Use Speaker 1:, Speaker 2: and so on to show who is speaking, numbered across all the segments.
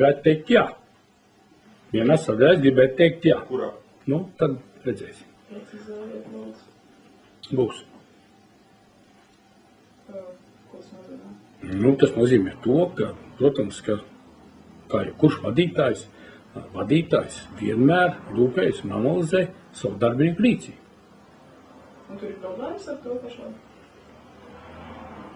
Speaker 1: gribētu teikt jā. Vienā sadaļā es gribētu teikt jā.
Speaker 2: Kurā?
Speaker 1: Nu, tad redzēsim.
Speaker 3: Precizējiet, lūdzu.
Speaker 1: Būs.
Speaker 3: Ko tas nozīmē?
Speaker 1: Nu, tas nozīmē to, ka, protams, ka kā jau kurš vadītājs vienmēr rūpējas un analizē savu darbinieku rīcību.
Speaker 3: Un tur ir problēmas ar to pašām?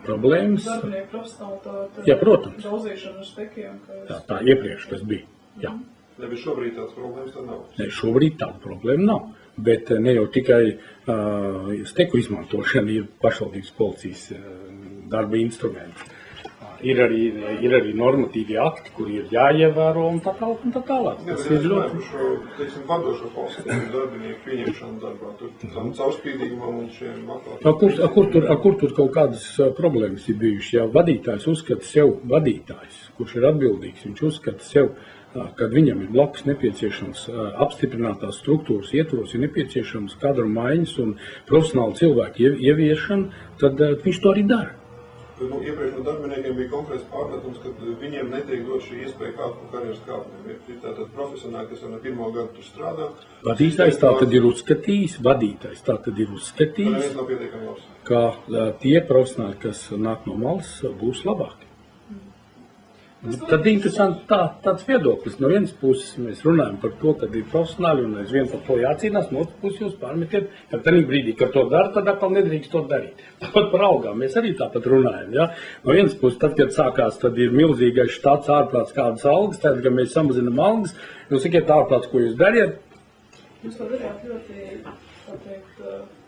Speaker 1: Problēmas?
Speaker 3: Darbinieku profesionālitāte,
Speaker 1: Jā, protams.
Speaker 3: daudzīšana uz tekiem, ka
Speaker 1: Tā iepriekš tas bija. Jā.
Speaker 2: Nevis šobrīd tāds problēmas tā nav.
Speaker 1: Ne, šobrīd tāda problēma nav. Bet ne jau tikai steku izmantošana ir pašvaldības policijas darba instruments. Ir arī normatīvi akti, kuri ir jāievēro un tā tālāk. Tas ir ļoti...
Speaker 2: Šo, teiksim, vadošo postu darbinieku pieņemšanu darbā, tur tam caurspīdīgumam un šiem atklātiem.
Speaker 1: Kur tur kaut kādas problēmas ir bijušas? Ja vadītājs uzskata sev vadītājs, kurš ir atbildīgs, viņš uzskata sev, kad viņam ir blakus nepieciešams apstiprinātās struktūras ietvaros, ir nepieciešams kadru maiņas un profesionālu cilvēku ieviešana, tad viņš to arī dara.
Speaker 2: Nu, iepriekš no darbiniekiem bija konkrēts pārmetums, ka viņiem netiek dot šī iespēja kāpt pa karjeras kāpnēm. Ir tātad profesionāli, kas jau no pirmo gadu tur strādā.
Speaker 1: Vadītājs tā tad ir uzskatījis,
Speaker 2: Neviens nav pietiekami labs.
Speaker 1: ka tie profesionāļi, kas nāk no malas, būs labāki. Tad interesanti tāds viedoklis. No vienas puses mēs runājam par to, ka ir profesionāli un aizvien par to jācīnās, no otras puses jūs pārmetiet, ka tādā brīdī, kad to dara, tad atkal nedrīkst to darīt. Tāpat par algām mēs arī tāpat runājam. Ja? No vienas puses, tad, kad sākās, tad ir milzīgais štats ārprāts kādas algas, tad, kad mēs samazinām algas, jūs sakiet ārprāts, ko jūs dariet?
Speaker 3: Jūs to darījāt ļoti, tā teikt,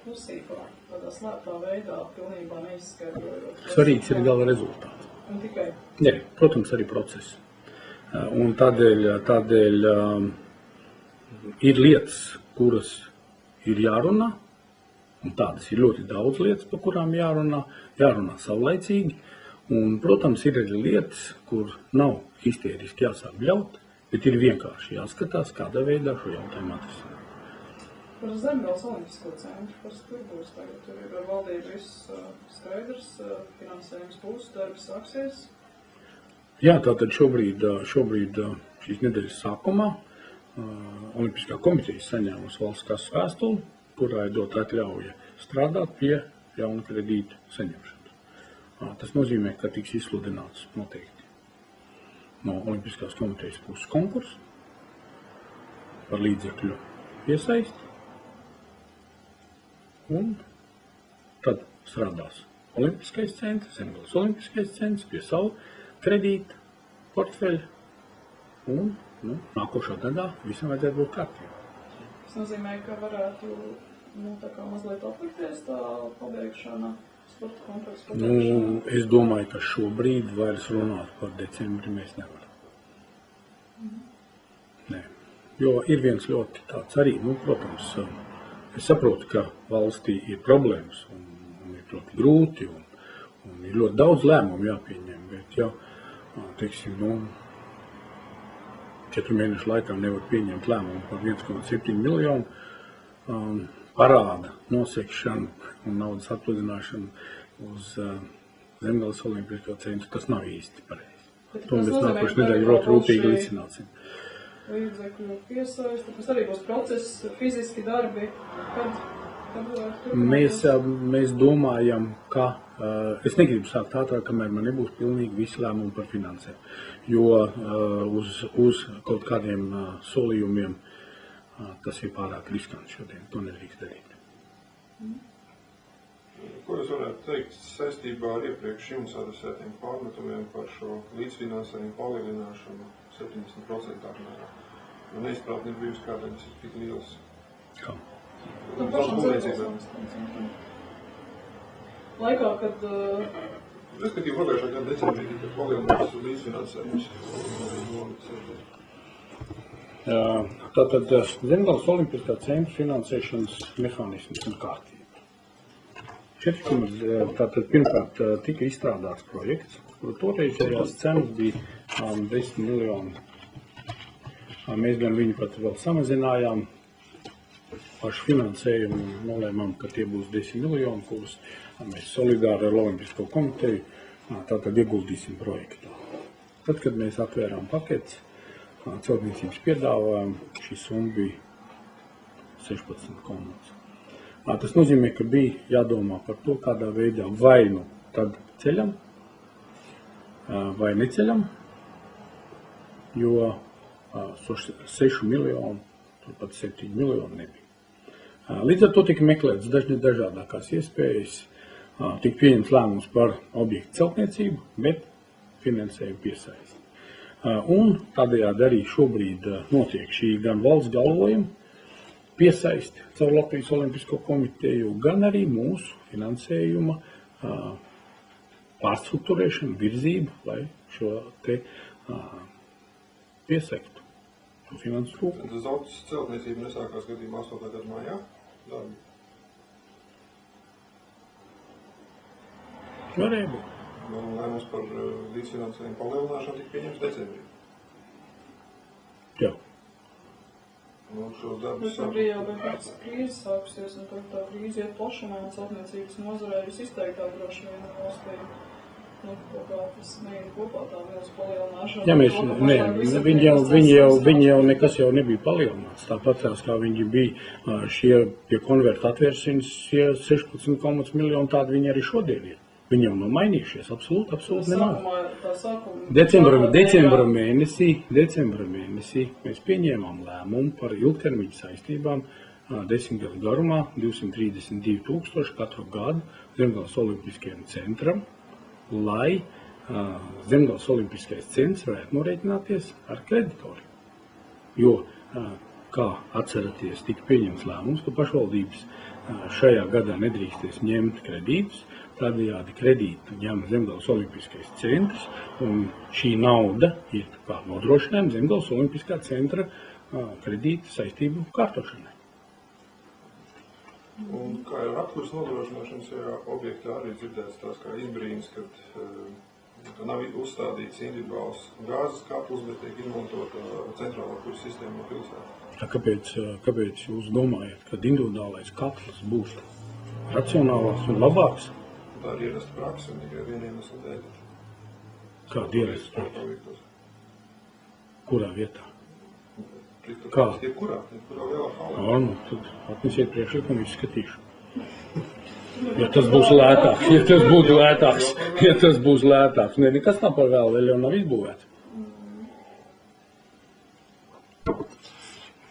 Speaker 3: klusīgā, tādā slēptā veidā, pilnībā neizskaidrojot.
Speaker 1: Svarīgs ir gala rezultāts.
Speaker 3: Un tikai?
Speaker 1: Nē, protams, arī process. Un tādēļ ir lietas, kuras ir jārunā, un tādas ir ļoti daudz lietas, par kurām jārunā savlaicīgi. Un, protams, ir arī lietas, kur nav histēriski jāsāk bļaut, bet ir vienkārši jāskatās, kādā veidā šo jautājumu atrisināt.
Speaker 3: Par Zemgales olimpisko centru, kas tur būs tagad? Tur ir ar valdību viss skaidrs, finansējums būs, darbs sāksies?
Speaker 1: Jā, tātad šobrīd šīs nedēļas sākumā Olimpiskā komiteja saņēmusi valsts kasas vēstuli, kurā ir dot atļauja strādāt pie jaunu kredītu saņemšanas. Tas nozīmē, ka tiks izsludināts noteikti no Olimpiskās komitejas puses konkurss par līdzekļu iesaisti. Un tad strādās Olimpiskais centrs, Zemgales Olimpiskais centrs pie savu kredīta portfeļa. Un nākošā gadā visam vajadzētu būt kārtībā.
Speaker 3: Tas nozīmē, ka varētu tā kā mazliet atlikties tā pabeigšana, sporta kompleksa pabeigšana?
Speaker 1: Es domāju, ka šobrīd vairs runāt par decembri mēs nevaram. Nē. Jo ir viens ļoti tāds arī, protams, es saprotu, ka valstī ir problēmas un ir ļoti grūti un ir ļoti daudz lēmumu jāpieņem, bet ja, teiksim, 4 mēnešu laikā nevar pieņemt lēmumu par 1,7 miljonu parāda nosekšanu un naudas atpludināšanu uz Zemgales Olimpisko centru, tas nav īsti pareizi. To mēs nākošu nedēļu ļoti rūpīgi risināsim.
Speaker 3: Līdzekļu piesaista, tas arī būs process, fiziski darbi, kad
Speaker 1: mēs domājam, ka es negribu sākt ātrāk, kamēr man nebūs pilnīgi visi lēmumi par finansēm, jo uz kaut kādiem solījumiem tas ir pārāk riskanti šodien, to nedrīkst darīt.
Speaker 2: Ko jūs varētu teikt saistībā ar iepriekš jums adresētiem pārmetumiem par šo līdzfinansējumu palielināšanu 70% apmērā? Jo neizprātni ir bijusi kādēļ, tas ir tik liels.
Speaker 1: Kā?
Speaker 3: Laikā, kad...
Speaker 2: Respektīvi, pagājušā gada decembrī tika palielināts līdzfinansējums.
Speaker 1: Tātad Zemgales Olimpiskā centra finansēšanas mehānisms un kārtība. Tātad pirmkārt tika izstrādāts projekts, kuru toreizējās cenas bija 10 miljoni. Mēs gan viņu pat vēl samazinājām pašu finansējumu un nolēmām, ka tie būs 10 miljoni, kurus mēs solidāri ar Olimpisko komiteju tātad ieguldīsim projektā. Tad, kad mēs atvērām paketes, celtniecības piedāvājumu, šī summa bija 16 komandas. Tas nozīmē, ka bija jādomā par to, kādā veidā vai nu tad ceļam, vai neceļam, jo 6 miljonu, turpat 7 miljonu nebija. Līdz ar to tika meklētas dažādākās iespējas, tika pieņemts lēmums par objektu celtniecību, bet finansējumu piesaisti. Un tādējādi arī šobrīd notiek šī gan valsts galvojuma piesaisti caur Latvijas Olimpisko komiteju, gan arī mūsu finansējuma pārstruktūrēšanu, virzību, lai šo te piesaiktu to finansu trūkumu.
Speaker 2: Tad Zeltas celtniecība nesākās gadījumā 8. gada mājā darbi?
Speaker 1: Varēja būt.
Speaker 2: Lēmums par līdzfinansējumu palielināšanu tika pieņemts decembrī.
Speaker 1: Jā.
Speaker 2: Šos darbus
Speaker 3: Bet arī jau pēc krīzes sākusies, un tad tā krīze iet plašumā, un celtniecības nozarē visizteiktāk droši vien valstī. Kaut kā tas neiet kopā tā milzu palielināšana.
Speaker 1: Jā, viņi jau nekas jau nebija palielināts. Tāpat kā viņi bija šie pie konverta atvērsiens, šie 16 miljoni tādi viņi arī šodien ir. Viņi jau nav mainījušies, absolūti nemaz. Decembra mēnesī mēs pieņēmām lēmumu par ilgtermiņa saistībām 10 gadu garumā, 232 000 katru gadu Zemgales olimpiskajam centram, lai Zemgales olimpiskais centrs varētu norēķināties ar kreditoriem. Jo, kā atceraties, tika pieņemts lēmums, ka pašvaldības šajā gadā nedrīkstēs ņemt kredītus, tādējādi kredītu ņem Zemgales olimpiskais centrs, un šī nauda ir kā nodrošinājuma Zemgales olimpiskā centra kredīta saistību kārtošanai.
Speaker 2: Un kā ir apkurs nodrošināšanas šajā objektā arī dzirdēts tās kā izbrīns, kad nav uzstādīts individuāls gāzes kapls, bet tiek izmantota centrālā apkurs sistēma no pilsētas.
Speaker 1: Kāpēc jūs domājat, ka individuālais kapls būs racionālāks un labāks?
Speaker 2: Tā ir ierasta praksa un tikai vieniem iemeslu dēļ.
Speaker 1: Kāda ierasta praksa? Kurā vietā?
Speaker 2: Kā? Jebkurā lielā halā.
Speaker 1: Tad atnesiet priekšlikumu, izskatīšu. Ja tas būs lētāks. Nekas nav par vēl jau nav izbūvēts.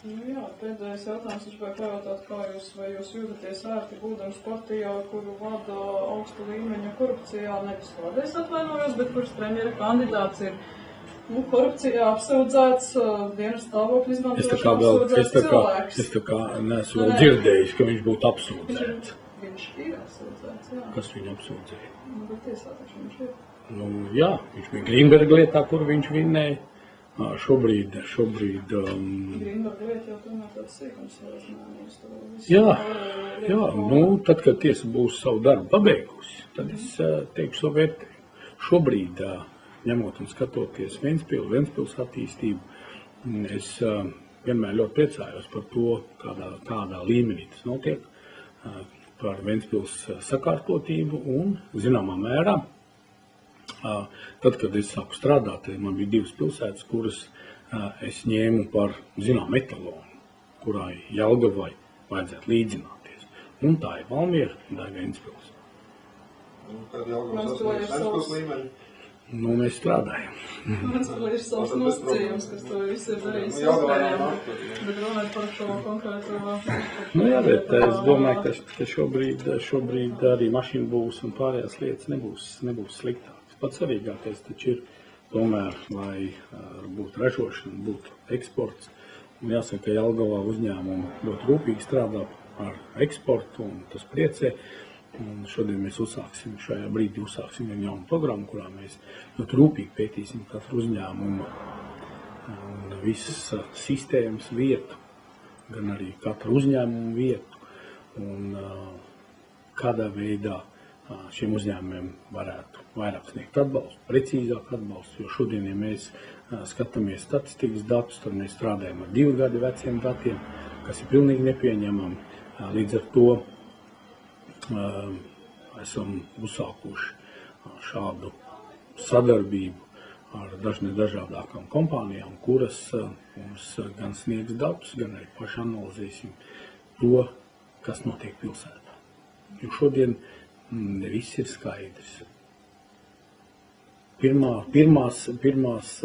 Speaker 3: Jā, pēdējais jautājums ir pajautāt, vai jūs jūtaties ērti būdams partijā, kuru vada augsta līmeņa korupcijā, nevis kādreiz atvainojos, bet kuras premjera kandidāts ir korupcijā apsūdzēts, dienas stāvokļa izmantošanā apsūdzēts cilvēks.
Speaker 1: Es tā kā neesmu vēl dzirdējis, ka viņš būtu apsūdzēts.
Speaker 3: Viņš ir apsūdzēts, jā.
Speaker 1: Kas viņu apsūdzēja?
Speaker 3: Bet tiesā taču viņš ir.
Speaker 1: Jā, viņš bija Grīnberga lietā, kur viņš vinnēja. Šobrīd
Speaker 3: Grīnberga lieta jau tomēr tāds sīkums sarežinājums.
Speaker 1: Jā, tad, kad tiesa būs savu darbu pabeigusi, tad es teikšu savu vērtējumu. Šobrīd, ņemot un skatoties Ventspils attīstību, es vienmēr ļoti priecājos par to, kādā līmenī tas notiek, par Ventspils sakārtotību un zināmā mērā. Tad, kad es sāku strādāt, man bija 2 pilsētas, kuras es ņēmu par zinām etalonu, kurai Jelgavai vajadzētu līdzināties. Un tā ir Valmiera un tā ir Ventspils.
Speaker 2: Kad Jelgavas sasniedz Ventspils līmeni?
Speaker 1: Mēs strādājam.
Speaker 3: Ventspils ir savs nosacījums, kas to visu ir darījis iespējami. Bet runāt par šo konkrēto...
Speaker 1: Jā, bet es domāju, ka šobrīd arī mašīnu būs un pārējās lietas nebūs sliktāk. Pats svarīgākais taču ir tomēr, lai būtu ražošana, būtu eksports. Un jāsaka, ka Jelgavā uzņēmumi ļoti rūpīgi strādā ar eksportu un tas priecē. Un šodien mēs šajā brīdī uzsāksim jaunu programmu, kurā mēs ļoti rūpīgi pētīsim katru uzņēmumu un visas sistēmas vietu, gan arī katru uzņēmumu vietu un kādā veidā šiem uzņēmumiem varētu vairāk sniegt atbalstu, precīzāk atbalstu, jo šodien, ja mēs skatāmies statistikas datus, tad mēs strādājam ar 2 gadu veciem datiem, kas ir pilnīgi nepieņemami. Līdz ar to esam uzsākuši šādu sadarbību ar dažādākām kompānijām, kuras mums gan sniegs datus, gan arī paši analizēsim to, kas notiek pilsētā. Jo šodien ne viss ir skaidrs. Pirmās